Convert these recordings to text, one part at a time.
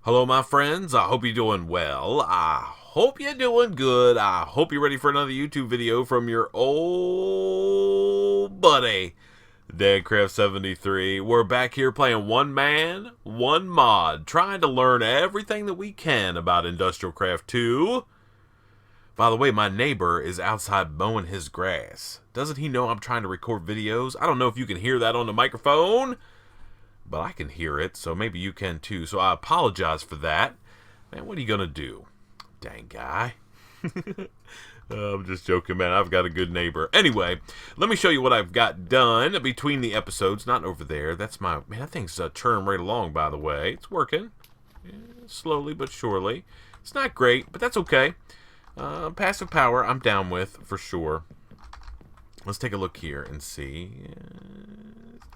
Hello, my friends. I hope you're doing well. I hope you're doing good. I hope you're ready for another YouTube video from your old buddy, DanCraft73. We're back here playing one man, one mod, trying to learn everything that we can about IndustrialCraft 2. By the way, my neighbor is outside mowing his grass. Doesn't he know I'm trying to record videos? I don't know if you can hear that on the microphone, but I can hear it, so maybe you can too. So I apologize for that. Man, what are you going to do? Dang guy. I'm just joking, man. I've got a good neighbor. Anyway, let me show you what I've got done between the episodes. Not over there. That's my... Man, that thing's churning right along, by the way. It's working. Yeah, slowly but surely. It's not great, but that's okay. Passive power, I'm down with, for sure. Let's take a look here and see.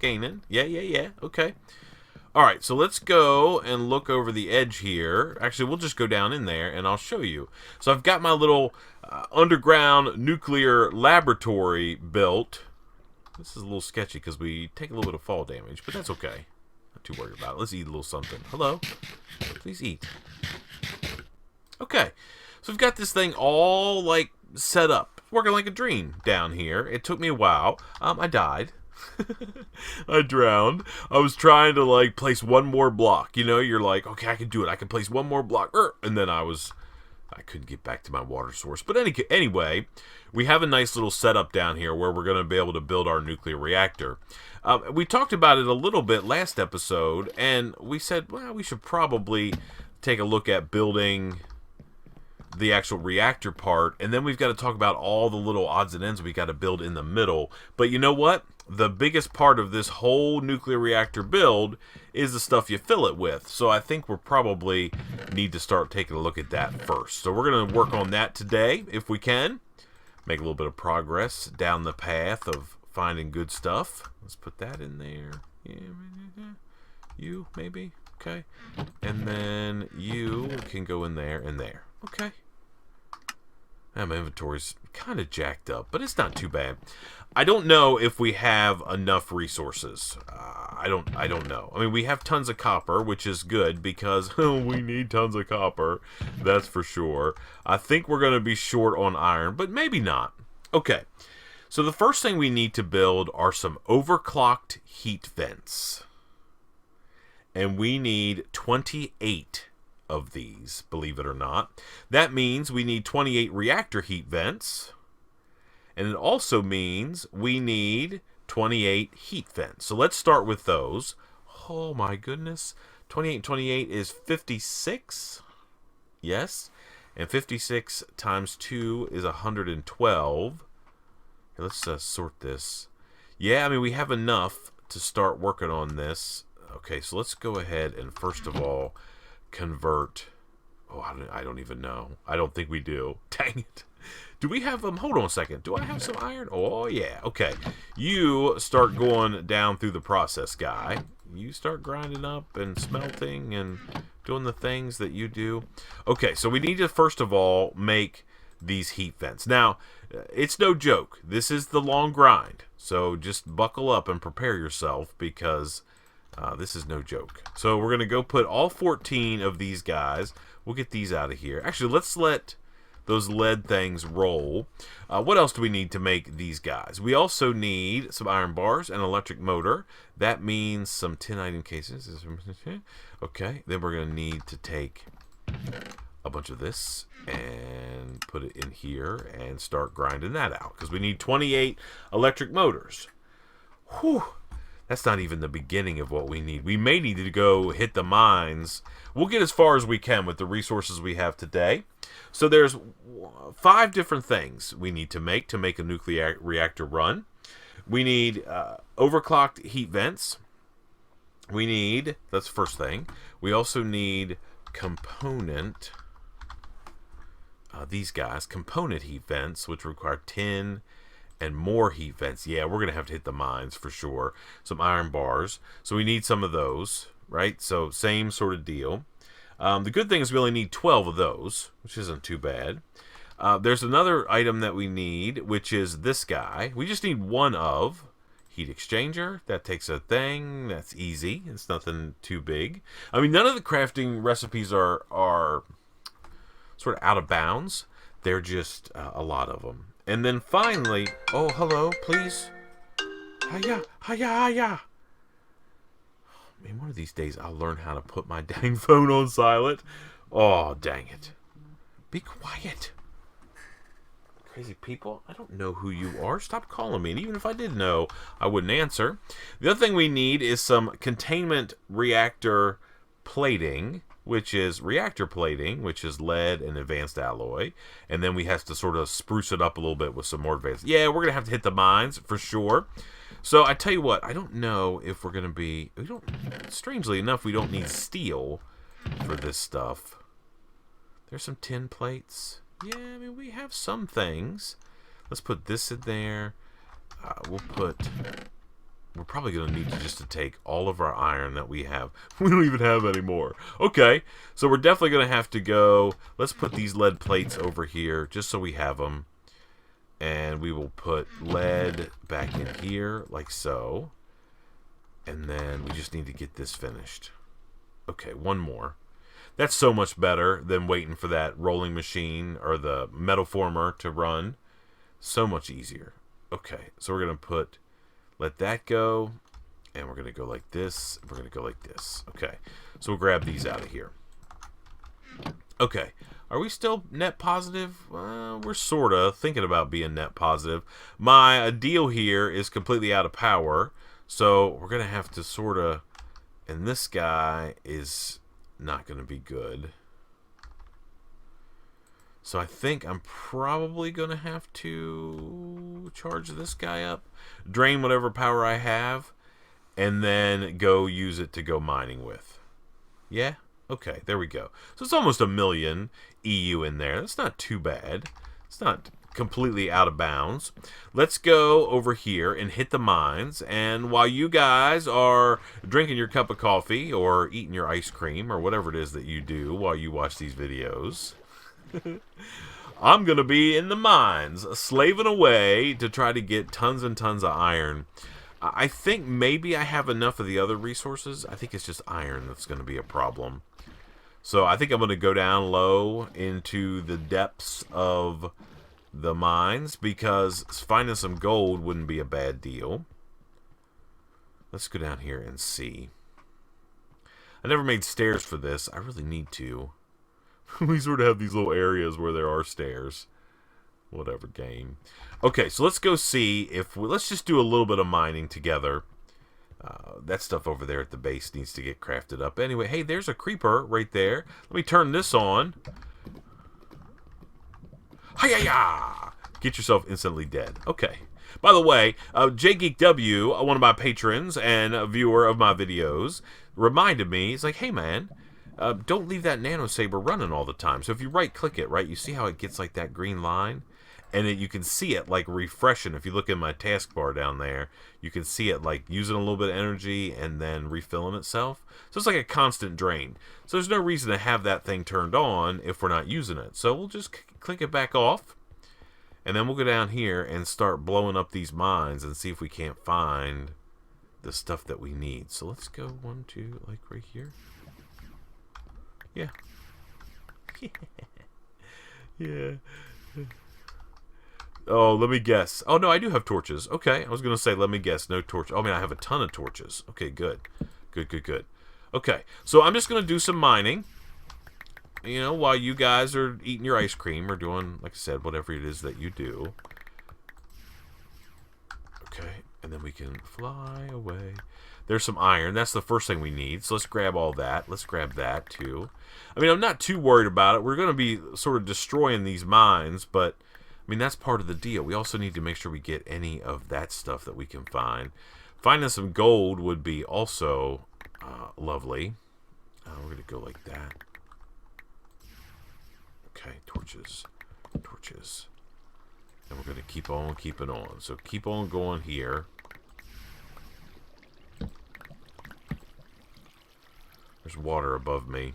Gaining. Yeah. Okay. Alright, so let's go and look over the edge here. Actually, we'll just go down in there and I'll show you. So I've got my little underground nuclear laboratory built. This is a little sketchy because we take a little bit of fall damage, but that's okay. Not too worried about it. Let's eat a little something. Hello? Please eat. Okay. So we've got this thing all, like, set up. It's working like a dream down here. It took me a while. I died. I drowned. I was trying to, like, place one more block. You know, you're like, okay, I can do it. I can place one more block. And then I couldn't get back to my water source. But anyway, we have a nice little setup down here where we're going to be able to build our nuclear reactor. We talked about it a little bit last episode, and we said, well, we should probably take a look at building the actual reactor part, and then we've got to talk about all the little odds and ends we got to build in the middle. But you know what? The biggest part of this whole nuclear reactor build is the stuff you fill it with. So I think we're probably need to start taking a look at that first. So we're going to work on that today, if we can. Make a little bit of progress down the path of finding good stuff. Let's put that in there. Yeah, you, maybe? Okay. And then you can go in there and there. Okay. My inventory's kind of jacked up, but it's not too bad. I don't know if we have enough resources. I don't know. I mean, we have tons of copper, which is good because we need tons of copper. That's for sure. I think we're going to be short on iron, but maybe not. Okay. So the first thing we need to build are some overclocked heat vents. And we need 28 of these, believe it or not. That means we need 28 reactor heat vents, and it also means we need 28 heat vents. So let's start with those. Oh my goodness. 28 and 28 is 56. Yes. And 56 times 2 is 112. Here, let's sort this. Yeah, I mean, we have enough to start working on this. Okay, so let's go ahead and first of all convert. Oh, I don't even know. I don't think we do. Dang it. Do we have them? Hold on a second. Do I have some iron? Oh, yeah. Okay. You start going down through the process, guy. You start grinding up and smelting and doing the things that you do. Okay, so we need to first of all make these heat vents. Now, it's no joke. This is the long grind. So just buckle up and prepare yourself because this is no joke. So we're going to go put all 14 of these guys. We'll get these out of here. Actually, let's let those lead things roll. What else do we need to make these guys? We also need some iron bars and an electric motor. That means some tin item cases. Okay, then we're going to need to take a bunch of this and put it in here and start grinding that out because we need 28 electric motors. Whew. That's not even the beginning of what we need. We may need to go hit the mines. We'll get as far as we can with the resources we have today. So there's 5 different things we need to make a nuclear reactor run. We need overclocked heat vents. We need, that's the first thing. We also need component, these guys, component heat vents, which require tin and more heat vents. Yeah, we're going to have to hit the mines for sure. Some iron bars. So we need some of those, right? So same sort of deal. The good thing is we only need 12 of those, which isn't too bad. There's another item that we need, which is this guy. We just need one of. Heat exchanger, that takes a thing. That's easy. It's nothing too big. I mean, none of the crafting recipes are sort of out of bounds. They're just a lot of them. And then finally, oh, hello, please. Hiya, hiya, hiya. Man, one of these days I'll learn how to put my dang phone on silent. Oh, dang it. Be quiet. Crazy people, I don't know who you are. Stop calling me. And even if I did know, I wouldn't answer. The other thing we need is some containment reactor plating, which is reactor plating, which is lead and advanced alloy. And then we have to sort of spruce it up a little bit with some more advanced. Yeah, we're going to have to hit the mines for sure. So I tell you what, I don't know if we're going to be... strangely enough, we don't need steel for this stuff. There's some tin plates. Yeah, I mean, we have some things. Let's put this in there. We're probably going to need to take all of our iron that we have. We don't even have any more. Okay, so we're definitely going to have to go... Let's put these lead plates over here just so we have them. And we will put lead back in here, like so. And then we just need to get this finished. Okay, one more. That's so much better than waiting for that rolling machine or the metal former to run. So much easier. Okay, so we're going to let that go. And we're going to go like this. We're going to go like this. Okay, so we'll grab these out of here. Okay. Are we still net positive? We're sort of thinking about being net positive. My deal here is completely out of power. So we're going to have to sort of... And this guy is not going to be good. So I think I'm probably going to have to charge this guy up. Drain whatever power I have. And then go use it to go mining with. Yeah? Okay, there we go. So it's almost 1 million EU in there. That's not too bad. It's not completely out of bounds. Let's go over here and hit the mines. And while you guys are drinking your cup of coffee or eating your ice cream or whatever it is that you do while you watch these videos, I'm going to be in the mines slaving away to try to get tons and tons of iron. I think maybe I have enough of the other resources. I think it's just iron that's going to be a problem. So I think I'm going to go down low into the depths of the mines because finding some gold wouldn't be a bad deal. Let's go down here and see. I never made stairs for this. I really need to. We sort of have these little areas where there are stairs. Whatever game. Okay, so let's go see if... let's just do a little bit of mining together. That stuff over there at the base needs to get crafted up. Anyway, hey, there's a creeper right there. Let me turn this on. Hi-ya-ya! Get yourself instantly dead. Okay. By the way, JGeekW, one of my patrons and a viewer of my videos, reminded me, he's like, hey, man, don't leave that nano saber running all the time. So if you right-click it, right, you see how it gets like that green line? And you can see it like refreshing. If you look at my taskbar down there, you can see it like using a little bit of energy and then refilling itself. So it's like a constant drain. So there's no reason to have that thing turned on if we're not using it. So we'll just click it back off. And then we'll go down here and start blowing up these mines and see if we can't find the stuff that we need. So let's go 1, 2, like right here. Yeah. Yeah. Oh, let me guess. Oh, no, I do have torches. Okay, I was going to say, let me guess. No torch. Oh, I mean, I have a ton of torches. Okay, good. Good, good, good. Okay, so I'm just going to do some mining. You know, while you guys are eating your ice cream or doing, like I said, whatever it is that you do. Okay, and then we can fly away. There's some iron. That's the first thing we need. So let's grab all that. Let's grab that, too. I mean, I'm not too worried about it. We're going to be sort of destroying these mines, but... I mean, that's part of the deal. We also need to make sure we get any of that stuff that we can find. Finding some gold would be also lovely. We're going to go like that. Okay, torches. Torches. And we're going to keep on keeping on. So keep on going here. There's water above me.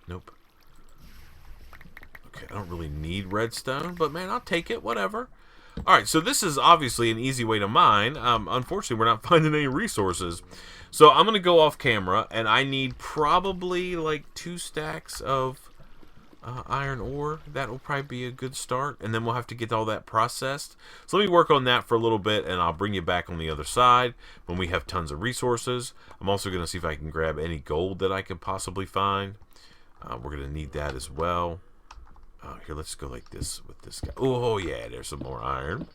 Nope. Okay, I don't really need redstone, but man, I'll take it, whatever. Alright, so this is obviously an easy way to mine. Unfortunately, we're not finding any resources. So I'm going to go off camera, and I need probably like 2 stacks of iron ore. That will probably be a good start, and then we'll have to get all that processed. So let me work on that for a little bit, and I'll bring you back on the other side when we have tons of resources. I'm also going to see if I can grab any gold that I can possibly find. We're going to need that as well. Here, let's go like this with this guy. Oh, yeah, there's some more iron.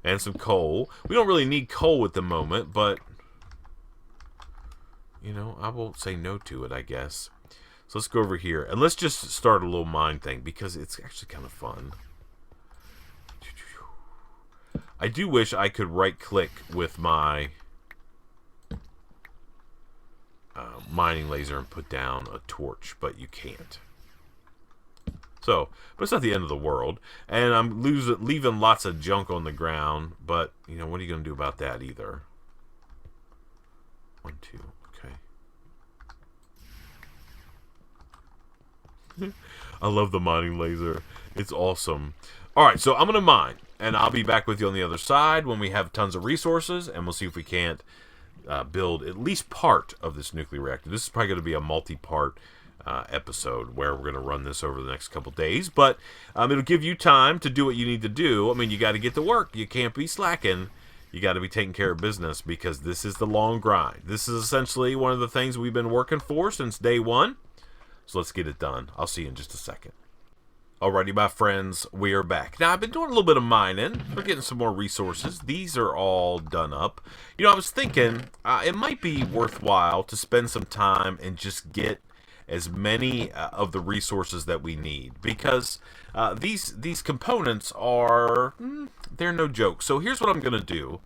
And some coal. We don't really need coal at the moment, but, you know, I won't say no to it, I guess. So let's go over here. And let's just start a little mine thing, because it's actually kind of fun. I do wish I could right-click with my mining laser and put down a torch, but you can't. So, but it's not the end of the world. And I'm leaving lots of junk on the ground, but, you know, what are you going to do about that either? 1, 2, okay. I love the mining laser. It's awesome. Alright, so I'm going to mine, and I'll be back with you on the other side when we have tons of resources, and we'll see if we can't build at least part of this nuclear reactor. This is probably going to be a multi-part episode where we're going to run this over the next couple days, but it'll give you time to do what you need to do. I mean, you got to get to work. You can't be slacking. You got to be taking care of business, because this is the long grind. This is essentially one of the things we've been working for since day one. So let's get it done. I'll see you in just a second. Alrighty, my friends, we are back. Now, I've been doing a little bit of mining. We're getting some more resources. These are all done up. You know, I was thinking it might be worthwhile to spend some time and just get as many of the resources that we need, because these components are they're no joke. So here's what I'm gonna do.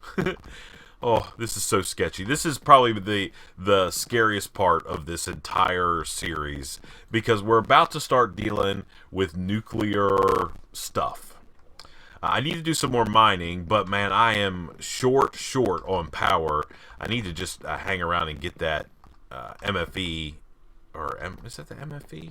Oh, this is so sketchy. This is probably the scariest part of this entire series, because we're about to start dealing with nuclear stuff. I need to do some more mining, but man, I am short on power. I need to just hang around and get that MFE. Or is that the MFE?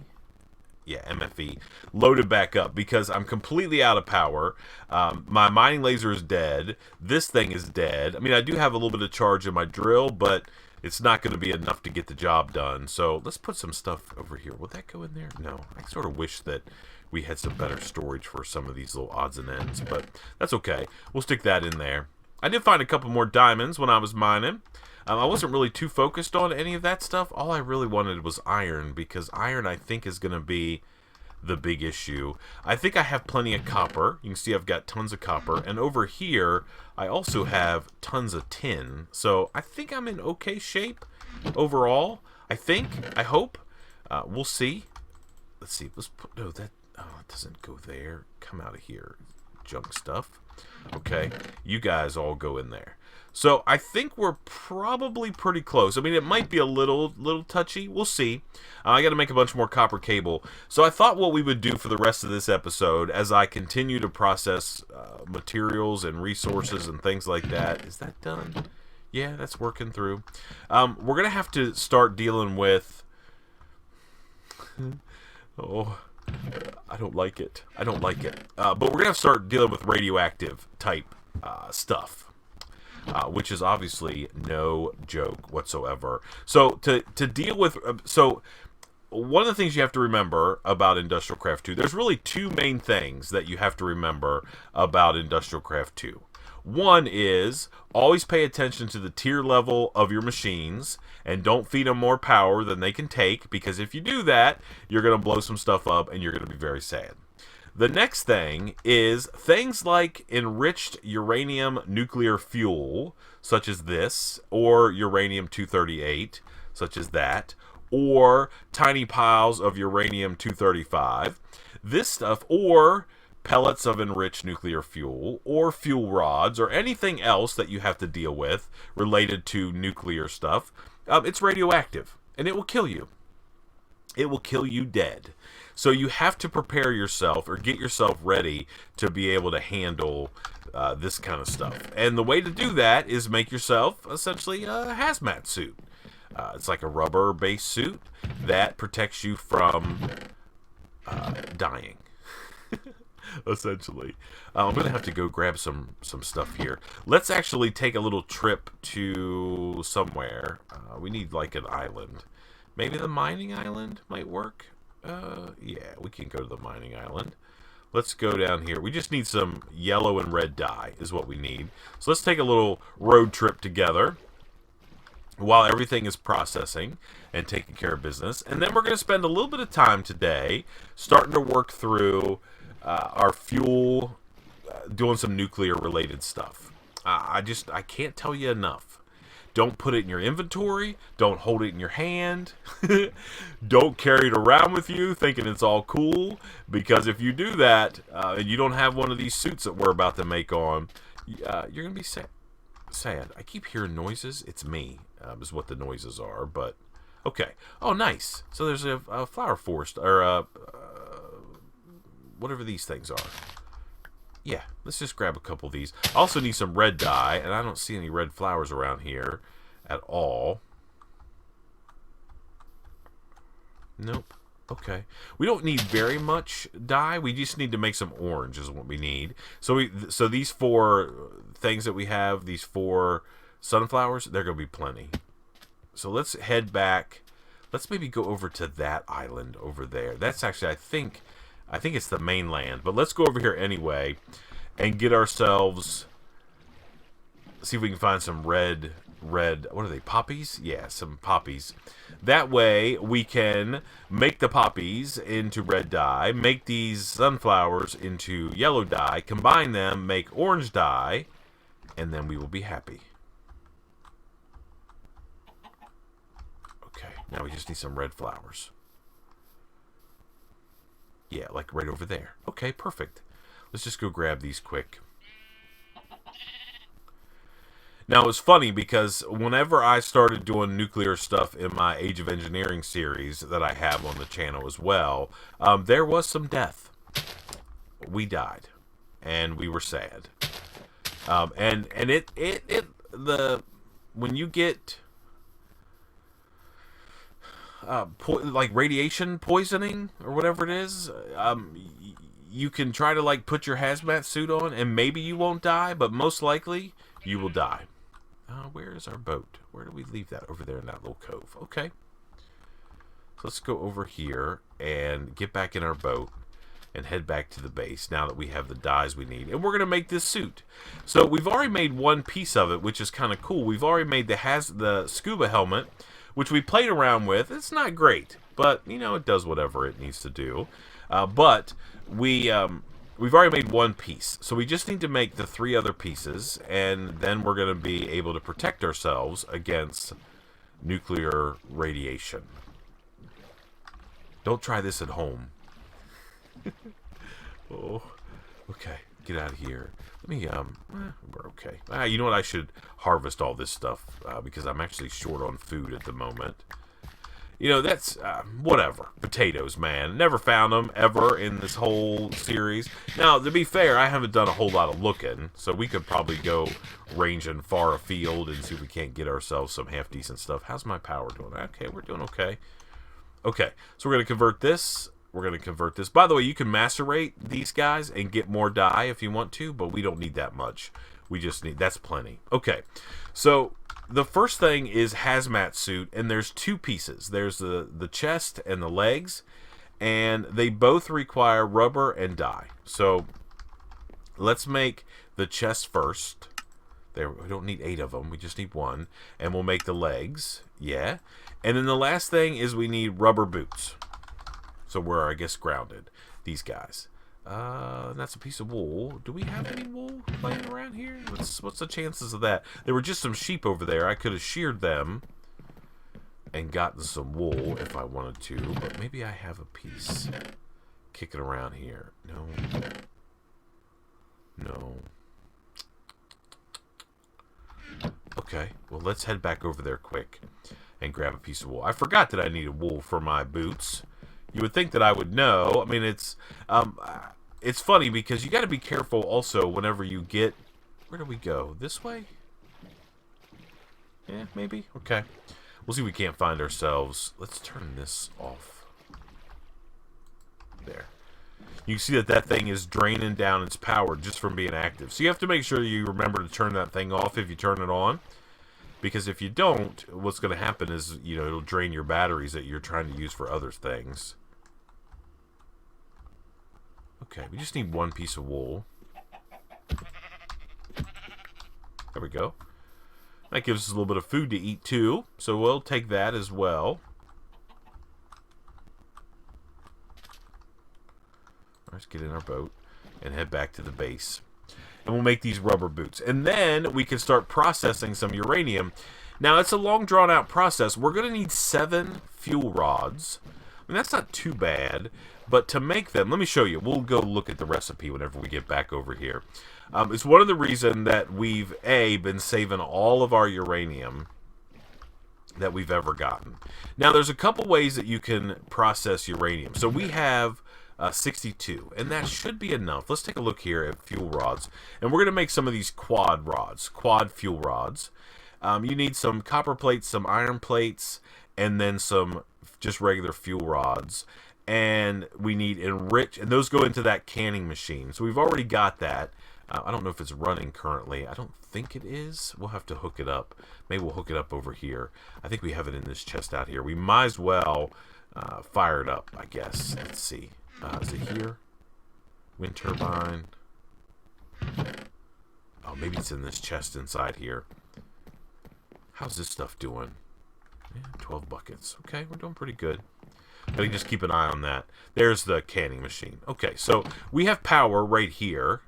Yeah, MFE. Loaded back up, because I'm completely out of power. My mining laser is dead. This thing is dead. I mean, I do have a little bit of charge in my drill, but it's not going to be enough to get the job done. So let's put some stuff over here. Will that go in there? No. I sort of wish that we had some better storage for some of these little odds and ends, but that's okay. We'll stick that in there. I did find a couple more diamonds when I was mining. I wasn't really too focused on any of that stuff. All I really wanted was iron, because iron, I think, is going to be the big issue. I think I have plenty of copper. You can see I've got tons of copper. And over here, I also have tons of tin. So I think I'm in okay shape overall. I think. I hope. We'll see. Let's see. Let's put... No, that... Oh, it doesn't go there. Come out of here. Junk stuff. Okay. You guys all go in there. So I think we're probably pretty close. I mean, it might be a little touchy. We'll see. I got to make a bunch more copper cable. So I thought what we would do for the rest of this episode, as I continue to process materials and resources and things like that. Is that done? Yeah, that's working through. We're going to have to start dealing with... Oh, I don't like it. I don't like it. But we're going to have to start dealing with radioactive type stuff. Which is obviously no joke whatsoever. So to deal with... So one of the things you have to remember about IndustrialCraft 2, there's really 2 main things that you have to remember about IndustrialCraft 2. One is always pay attention to the tier level of your machines and don't feed them more power than they can take, because if you do that, you're going to blow some stuff up and you're going to be very sad. The next thing is things like enriched uranium nuclear fuel, such as this, or uranium-238, such as that, or tiny piles of uranium-235. This stuff, or pellets of enriched nuclear fuel, or fuel rods, or anything else that you have to deal with related to nuclear stuff, it's radioactive, and it will kill you. It will kill you dead. So you have to prepare yourself or get yourself ready to be able to handle this kind of stuff. And the way to do that is make yourself essentially a hazmat suit. It's like a rubber-based suit that protects you from dying. Essentially. I'm going to have to go grab some stuff here. Let's actually take a little trip to somewhere. We need like an island. Maybe the mining island might work. Yeah, we can go to the mining island. Let's go down here. We just need some yellow and red dye is what we need. So let's take a little road trip together while everything is processing and taking care of business. And then we're going to spend a little bit of time today starting to work through our fuel, doing some nuclear related stuff. I can't tell you enough. Don't put it in your inventory. Don't hold it in your hand. Don't carry it around with you thinking it's all cool. Because if you do that, and you don't have one of these suits that we're about to make on, you're going to be sad. I keep hearing noises. It's me, is what the noises are. But, okay. Oh, nice. So there's a flower forest, or whatever these things are. Yeah, let's just grab a couple of these. I also need some red dye, and I don't see any red flowers around here at all. Nope. Okay. We don't need very much dye. We just need to make some orange is what we need. So these 4 things that we have, these 4 sunflowers, they're going to be plenty. So let's head back. Let's maybe go over to that island over there. That's actually, I think it's the mainland, but let's go over here anyway and get ourselves, see if we can find some red, what are they, poppies? Yeah, some poppies. That way we can make the poppies into red dye, make these sunflowers into yellow dye, combine them, make orange dye, and then we will be happy. Okay, now we just need some red flowers. Yeah, like right over there. Okay, perfect. Let's just go grab these quick. Now, it's funny because whenever I started doing nuclear stuff in my Age of Engineering series that I have on the channel as well, there was some death. We died. And we were sad. And when you get like radiation poisoning or whatever it is, you can try to like put your hazmat suit on and maybe you won't die, but most likely you will die. Where is our boat? Where do we leave that? Over there in that little cove. Okay. So let's go over here and get back in our boat and head back to the base now that we have the dyes we need. And we're going to make this suit. So we've already made one piece of it, which is kind of cool. We've already made the scuba helmet, which we played around with. It's not great, but, you know, it does whatever it needs to do. But we've already made one piece. So we just need to make the 3 other pieces, and then we're going to be able to protect ourselves against nuclear radiation. Don't try this at home. Oh, okay. Get out of here. Let me, we're okay. You know what? I should harvest all this stuff because I'm actually short on food at the moment. You know, that's, whatever. Potatoes, man. Never found them ever in this whole series. Now, to be fair, I haven't done a whole lot of looking, so we could probably go ranging far afield and see if we can't get ourselves some half-decent stuff. How's my power doing? Okay, we're doing okay. Okay, so we're going to convert this. We're going to convert this. By the way, you can macerate these guys and get more dye if you want to, but we don't need that much. We just need, that's plenty. Okay, so the first thing is hazmat suit, and there's 2 pieces. There's the chest and the legs, and they both require rubber and dye. So let's make the chest first. There, we don't need 8 of them. We just need 1, and we'll make the legs. Yeah, and then the last thing is we need rubber boots. So we're, I guess, grounded. These guys. That's a piece of wool. Do we have any wool laying around here? What's the chances of that? There were just some sheep over there. I could have sheared them and gotten some wool if I wanted to, but maybe I have a piece kicking around here. No. No. Okay, well, let's head back over there quick and grab a piece of wool. I forgot that I needed wool for my boots. You would think that I would know. I mean, it's funny because you got to be careful also whenever you get... Where do we go? This way? Yeah, maybe. Okay. We'll see if we can't find ourselves. Let's turn this off. There. You can see that that thing is draining down its power just from being active. So you have to make sure you remember to turn that thing off if you turn it on. Because if you don't, what's going to happen is, you know, it'll drain your batteries that you're trying to use for other things. Okay, we just need one piece of wool. There we go. That gives us a little bit of food to eat too, so we'll take that as well. Let's get in our boat and head back to the base. And we'll make these rubber boots. And then we can start processing some uranium. Now, it's a long, drawn-out process. We're going to need 7 fuel rods. I mean, that's not too bad. But to make them, let me show you. We'll go look at the recipe whenever we get back over here. It's one of the reasons that we've, been saving all of our uranium that we've ever gotten. Now, there's a couple ways that you can process uranium. So we have 62, and that should be enough. Let's take a look here at fuel rods. And we're going to make some of these quad rods, quad fuel rods. You need some copper plates, some iron plates, and then some just regular fuel rods. And we need enrich, and those go into that canning machine. So we've already got that. I don't know if it's running currently. I don't think it is. We'll have to hook it up. Maybe we'll hook it up over here. I think we have it in this chest out here. We might as well fire it up, I guess. Let's see. Is it here? Wind turbine. Oh, maybe it's in this chest inside here. How's this stuff doing? Yeah, 12 buckets. Okay, we're doing pretty good. Gotta just keep an eye on that. There's the canning machine. Okay, so we have power right here.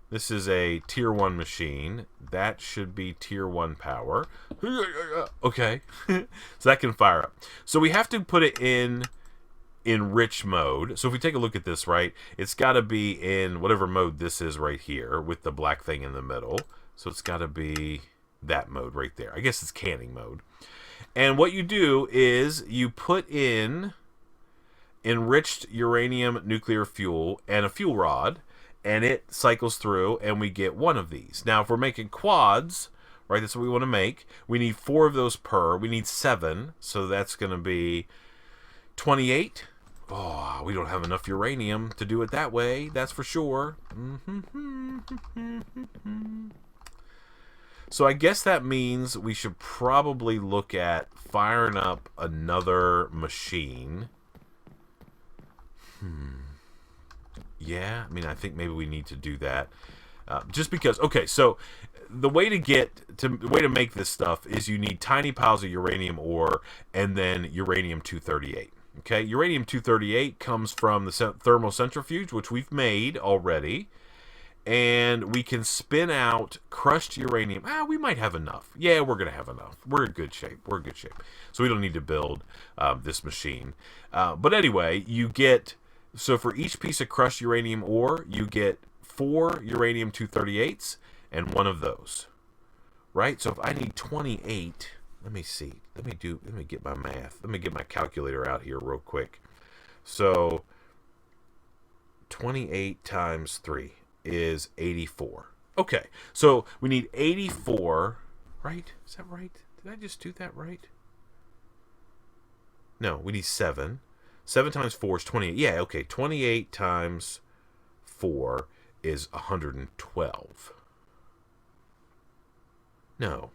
This is a tier 1 machine. That should be tier 1 power. Okay. So that can fire up. So we have to put it in rich mode. So if we take a look at this, right, it's got to be in whatever mode this is right here with the black thing in the middle. So it's got to be that mode right there. I guess it's canning mode. And what you do is you put in enriched uranium nuclear fuel and a fuel rod, and it cycles through, and we get 1 of these. Now, if we're making quads, right, that's what we want to make. We need 4 of those per. We need 7, so that's going to be 28. Oh, we don't have enough uranium to do it that way, that's for sure. So I guess that means we should probably look at firing up another machine. Yeah, I mean, I think maybe we need to do that. Just because, okay, so the way to make this stuff is you need tiny piles of uranium ore and then uranium-238. Okay, uranium-238 comes from the thermal centrifuge, which we've made already. And we can spin out crushed uranium. We might have enough. Yeah, we're going to have enough. We're in good shape. We're in good shape. So we don't need to build this machine. But anyway, you get... So for each piece of crushed uranium ore, you get 4 uranium-238s and 1 of those. Right? So if I need 28... Let me see. Let me get my math. Let me get my calculator out here real quick. So 28 times 3 is 84. Okay, so we need 84, right? Is that right? Did I just do that right? No, we need 7. 7 times 4 is 28. Yeah, okay, 28 times 4 is 112. No.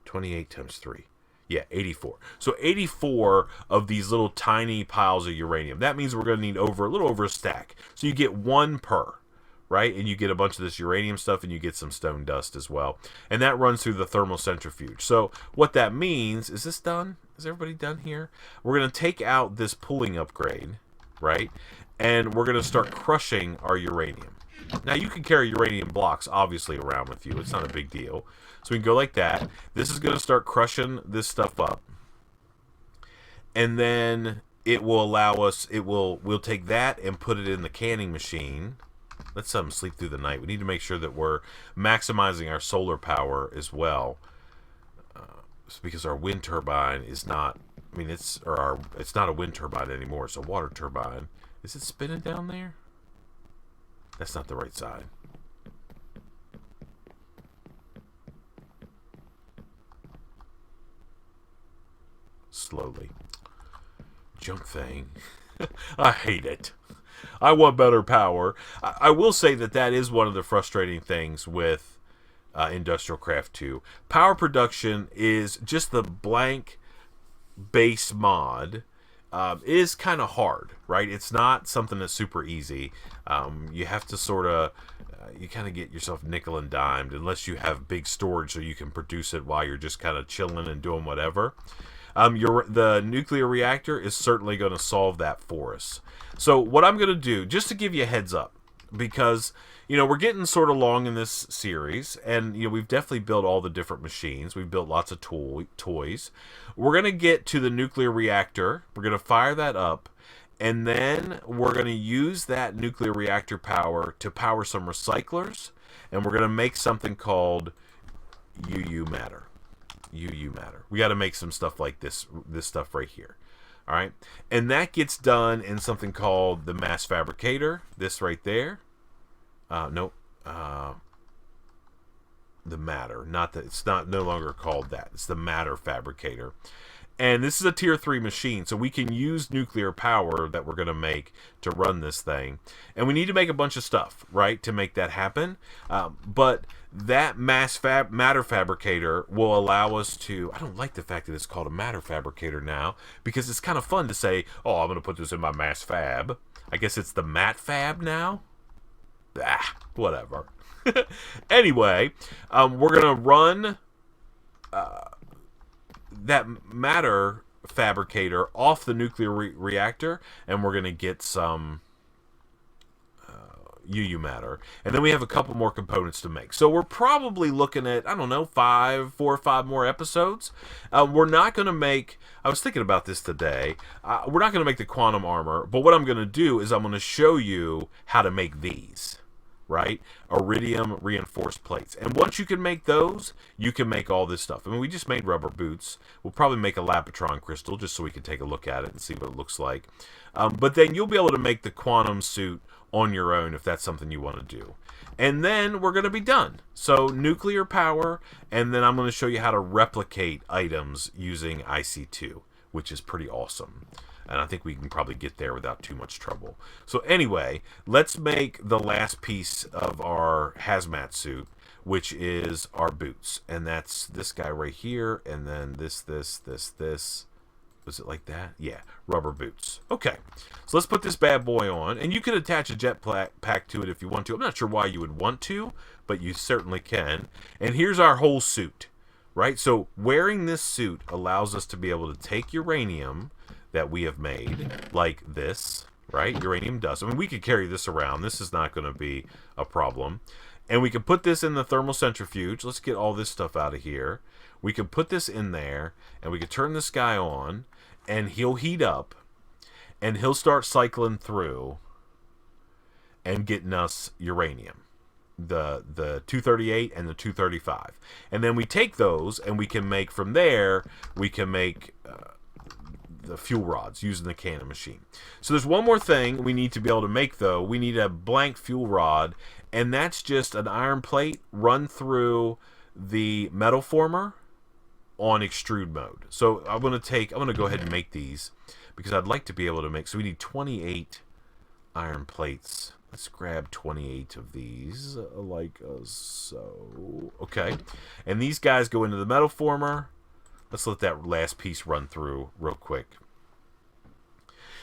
28 times 3. Yeah, 84. So 84 of these little tiny piles of uranium. That means we're going to need a little over a stack. So you get 1 per, right? And you get a bunch of this uranium stuff, and you get some stone dust as well. And that runs through the thermal centrifuge. So what that means, is this done? Is everybody done here? We're going to take out this pooling upgrade, right? And we're going to start crushing our uranium. Now, you can carry uranium blocks, obviously, around with you. It's not a big deal. So we can go like that. This is going to start crushing this stuff up. And then it will allow us, we'll take that and put it in the canning machine. Let's sleep through the night. We need to make sure that we're maximizing our solar power as well. Because our wind turbine is not, it's not a wind turbine anymore. It's a water turbine. Is it spinning down there? That's not the right side. Slowly. Junk thing. I hate it. I want better power. I will say that that is one of the frustrating things with IndustrialCraft 2. Power production is just the blank base mod. Is kind of hard, right? It's not something that's super easy. You have to sort of, you kind of get yourself nickel and dimed unless you have big storage so you can produce it while you're just kind of chilling and doing whatever. The nuclear reactor is certainly going to solve that for us. So what I'm going to do, just to give you a heads up, because we're getting sort of long in this series, and we've definitely built all the different machines. We've built lots of toys. We're going to get to the nuclear reactor. We're going to fire that up, and then we're going to use that nuclear reactor power to power some recyclers, and we're going to make something called UU matter. UU matter. We got to make some stuff like this stuff right here. All right, and that gets done in something called the mass fabricator. This right there. The matter. Not that it's not no longer called that. It's the matter fabricator. And this is a tier 3 machine, so we can use nuclear power that we're going to make to run this thing. And we need to make a bunch of stuff, right, to make that happen. But that matter fabricator will allow us to... I don't like the fact that it's called a matter fabricator now, because it's kind of fun to say, oh, I'm going to put this in my mass fab. I guess it's the mat fab now? Whatever. Anyway, we're going to run... that matter fabricator off the nuclear reactor, and we're going to get some UU matter. And then we have a couple more components to make. So we're probably looking at, I don't know, 4 or 5 more episodes. We're not going to make, I was thinking about this today, we're not going to make the quantum armor, but what I'm going to do is I'm going to show you how to make these. Right? Iridium reinforced plates. And once you can make those, you can make all this stuff. I mean, we just made rubber boots. We'll probably make a Lapotron crystal just so we can take a look at it and see what it looks like. But then you'll be able to make the quantum suit on your own if that's something you want to do. And then we're going to be done. So nuclear power, and then I'm going to show you how to replicate items using IC2, which is pretty awesome. And I think we can probably get there without too much trouble. So anyway, let's make the last piece of our hazmat suit, which is our boots. And that's this guy right here, and then this. Was it like that? Yeah, rubber boots. Okay, so let's put this bad boy on. And you can attach a jet pack to it if you want to. I'm not sure why you would want to, but you certainly can. And here's our whole suit, right? So wearing this suit allows us to be able to take uranium that we have made, like this, right? Uranium dust. I mean, we could carry this around. This is not going to be a problem. And we can put this in the thermal centrifuge. Let's get all this stuff out of here. We can put this in there, and we can turn this guy on, and he'll heat up, and he'll start cycling through and getting us uranium. The 238 and the 235. And then we take those, and we can make from there, we can make... the fuel rods using the cannon machine. So there's one more thing we need to be able to make, though. We need a blank fuel rod, and that's just an iron plate run through the metal former on extrude mode. So I'm going to go ahead and make these because I'd like to be able to make, so we need 28 iron plates. Let's grab 28 of these like so. Okay. And these guys go into the metal former. Let's let that last piece run through real quick.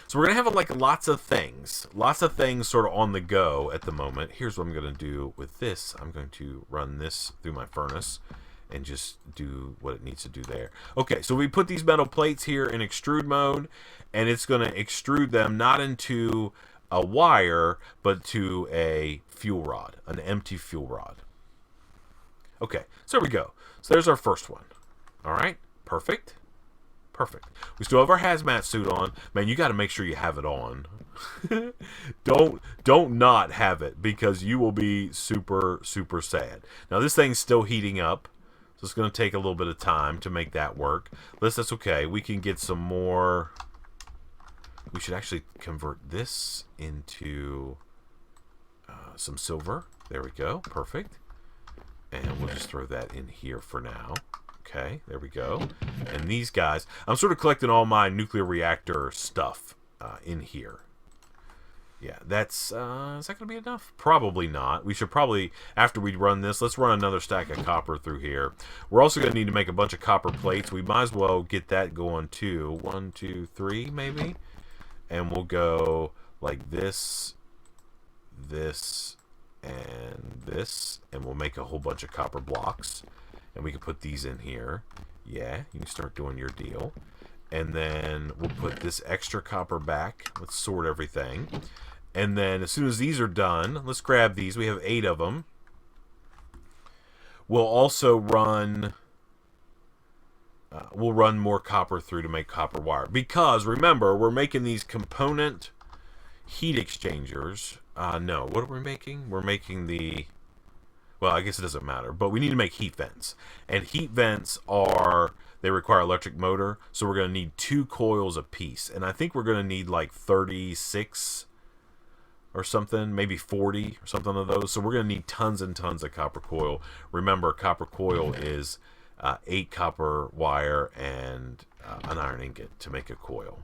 So we're going to have like lots of things sort of on the go at the moment. Here's what I'm going to do with this. I'm going to run this through my furnace and just do what it needs to do there. Okay, so we put these metal plates here in extrude mode, and it's going to extrude them not into a wire, but to a fuel rod, an empty fuel rod. Okay, so there we go. So there's our first one. All right. Perfect. Perfect. We still have our hazmat suit on. Man, you got to make sure you have it on. Don't not have it, because you will be super, super sad. Now, this thing's still heating up, so it's going to take a little bit of time to make that work. That's okay. We can get some more. We should actually convert this into some silver. There we go. Perfect. And we'll just throw that in here for now. Okay, there we go. And these guys, I'm sort of collecting all my nuclear reactor stuff in here. Yeah, that's, is that going to be enough? Probably not. We should probably, after we run this, let's run another stack of copper through here. We're also going to need to make a bunch of copper plates. We might as well get that going too. 1, 2, 3, maybe? And we'll go like this, this, and this. And we'll make a whole bunch of copper blocks. And we can put these in here. Yeah, you can start doing your deal. And then we'll put this extra copper back. Let's sort everything. And then as soon as these are done, let's grab these. We have 8 of them. We'll also run... we'll run more copper through to make copper wire. Because, remember, we're making these component heat exchangers. No, what are we making? We're making the... Well, I guess it doesn't matter. But we need to make heat vents. And heat vents are... They require electric motor. So we're going to need 2 coils apiece. And I think we're going to need like 36... or something, maybe 40 or something of those. So we're going to need tons and tons of copper coil. Remember, copper coil is 8 copper wire and an iron ingot to make a coil.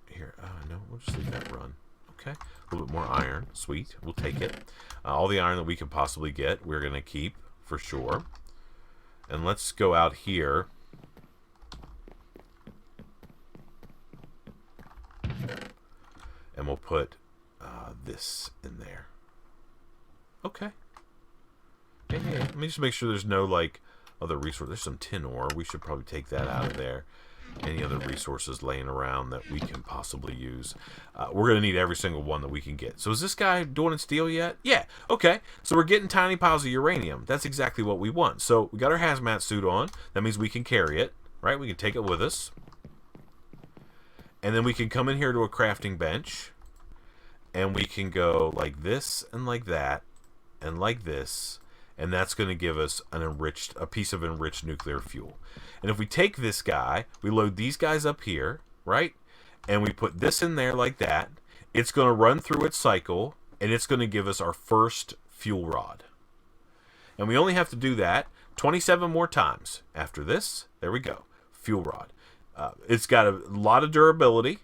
Here, no, we'll just leave that run. Okay, a little bit more iron. Sweet, we'll take it. All the iron that we can possibly get, we're going to keep for sure. And let's go out here. And we'll put this in there. Okay. Yeah. Let me just make sure there's no, like, other resource. There's some tin ore. We should probably take that out of there. Any other resources laying around that we can possibly use. We're going to need every single one that we can get. So is this guy doing in steel yet? Yeah. Okay. So we're getting tiny piles of uranium. That's exactly what we want. So we got our hazmat suit on. That means we can carry it, right? We can take it with us. And then we can come in here to a crafting bench. And we can go like this and like that and like this. And that's going to give us a piece of enriched nuclear fuel. And if we take this guy, we load these guys up here, right? And we put this in there like that. It's going to run through its cycle, and it's going to give us our first fuel rod. And we only have to do that 27 more times. After this, there we go, fuel rod. It's got a lot of durability.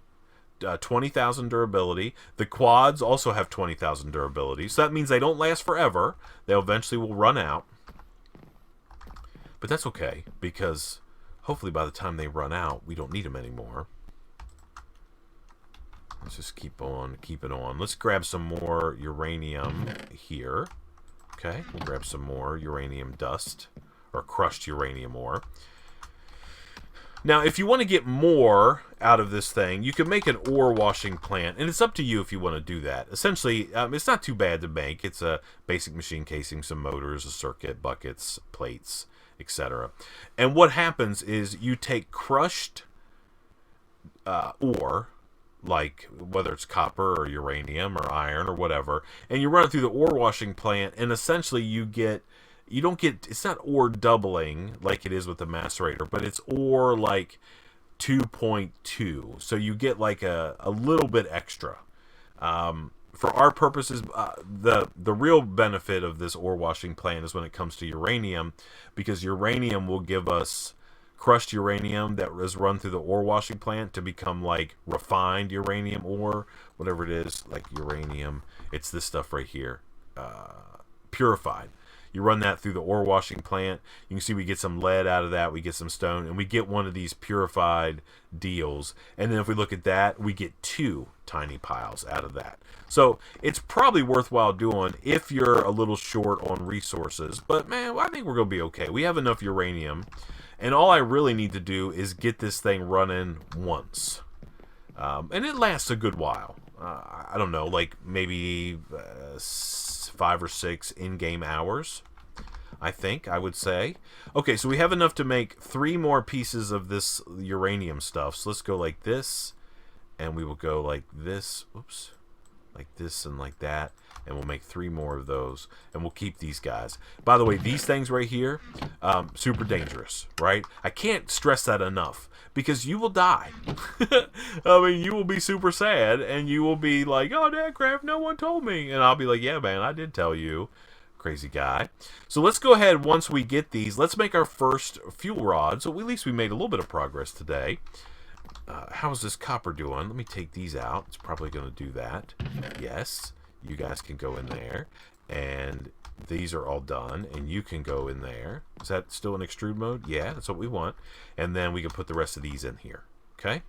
20,000 durability. The quads also have 20,000 durability. So that means they don't last forever. They eventually will run out. But that's okay, because hopefully by the time they run out, we don't need them anymore. Let's just keep on keeping on. Let's grab some more uranium here. Okay, we'll grab some more uranium dust, or crushed uranium ore. Now, if you want to get more out of this thing, you can make an ore washing plant, and it's up to you if you want to do that. Essentially, it's not too bad to make. It's a basic machine casing, some motors, a circuit, buckets, plates, etc. And what happens is you take crushed ore, like whether it's copper or uranium or iron or whatever, and you run it through the ore washing plant, and essentially you don't get, it's not ore doubling like it is with the macerator, but it's ore like 2.2. So you get like a little bit extra. For our purposes, the real benefit of this ore washing plant is when it comes to uranium, because uranium will give us crushed uranium that is run through the ore washing plant to become like refined uranium ore, whatever it is, like uranium. It's this stuff right here, purified. You run that through the ore washing plant. You can see we get some lead out of that. We get some stone. And we get one of these purified deals. And then if we look at that, we get 2 tiny piles out of that. So it's probably worthwhile doing if you're a little short on resources. But, man, I think we're going to be okay. We have enough uranium. And all I really need to do is get this thing running once. And it lasts a good while. I don't know, like maybe 5 or 6 in-game hours, I would say. Okay, so we have enough to make 3 more pieces of this uranium stuff. So let's go like this, and we will go like this, oops, like this and like that, and we'll make 3 more of those, and we'll keep these guys. By the way, these things right here, super dangerous, right? I can't stress that enough. Because you will die. I mean, you will be super sad, and you will be like, oh, Dadcraft, no one told me. And I'll be like, yeah, man, I did tell you. Crazy guy. So let's go ahead, once we get these, let's make our first fuel rod. So at least we made a little bit of progress today. How's this copper doing? Let me take these out. It's probably going to do that. Yes, you guys can go in there. And these are all done, and you can go in there. Is that still in extrude mode? Yeah, that's what we want. And then we can put the rest of these in here. Okay?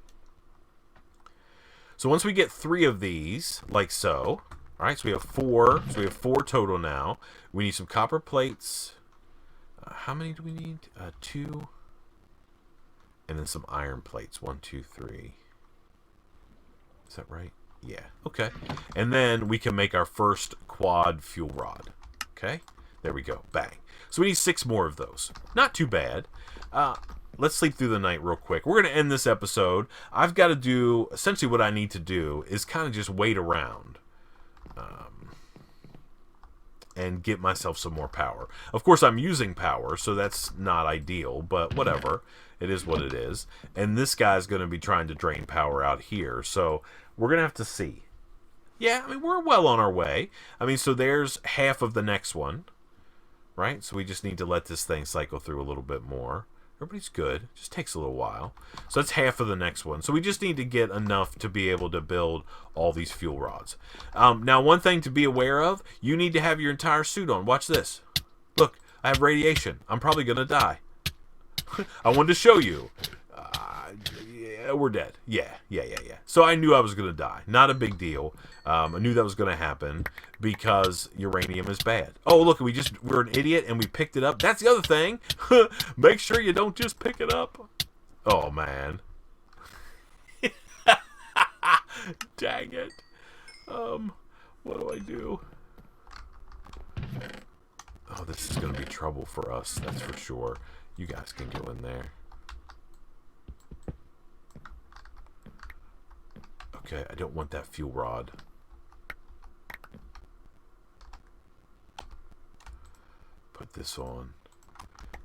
So once we get 3 of these, like so, all right, so we have 4. So we have 4 total now. We need some copper plates. How many do we need? 2. And then some iron plates. 1, 2, 3. Is that right? Yeah. Okay. And then we can make our first quad fuel rod. Okay. There we go. Bang. So we need 6 more of those. Not too bad. Let's sleep through the night real quick. We're going to end this episode. I've got to do, essentially what I need to do is kind of just wait around. And get myself some more power. Of course, I'm using power, so that's not ideal, but whatever. It is what it is. And this guy's going to be trying to drain power out here, so we're going to have to see. Yeah, I mean, we're well on our way. I mean, so there's half of the next one, right? So we just need to let this thing cycle through a little bit more. Everybody's good. It just takes a little while. So that's half of the next one. So we just need to get enough to be able to build all these fuel rods. Now, one thing to be aware of, you need to have your entire suit on. Watch this. Look, I have radiation. I'm probably going to die. I wanted to show you. Yeah, we're dead. Yeah. So I knew I was going to die. Not a big deal. I knew that was going to happen because uranium is bad. Oh, look, we're an idiot and we picked it up. That's the other thing. Make sure you don't just pick it up. Oh, man. Dang it. What do I do? Oh, this is going to be trouble for us. That's for sure. You guys can go in there. Okay, I don't want that fuel rod. Put this on.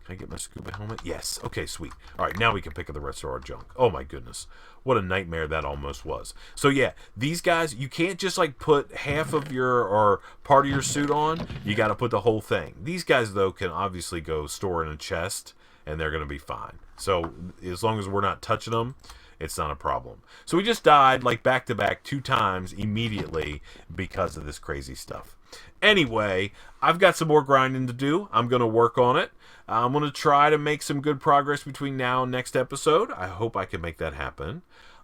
Can I get my scuba helmet? Yes. Okay, sweet. All right, now we can pick up the rest of our junk. Oh my goodness. What a nightmare that almost was. So yeah, these guys, you can't just like put half of your or part of your suit on. You got to put the whole thing. These guys though can obviously go store in a chest and they're going to be fine. So as long as we're not touching them, it's not a problem. So we just died like back to back 2 times immediately because of this crazy stuff. Anyway, I've got some more grinding to do. I'm going to work on it. I'm going to try to make some good progress between now and next episode. I hope I can make that happen.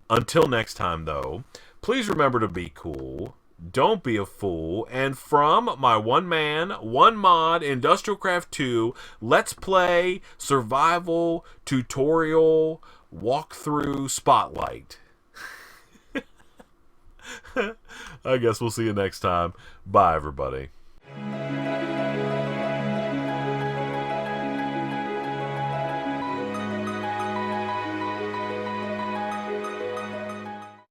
Until next time, though, please remember to be cool. Don't be a fool. And from my one man, one mod, IndustrialCraft 2, Let's Play, Survival, Tutorial, Walkthrough, Spotlight. I guess we'll see you next time. Bye, everybody.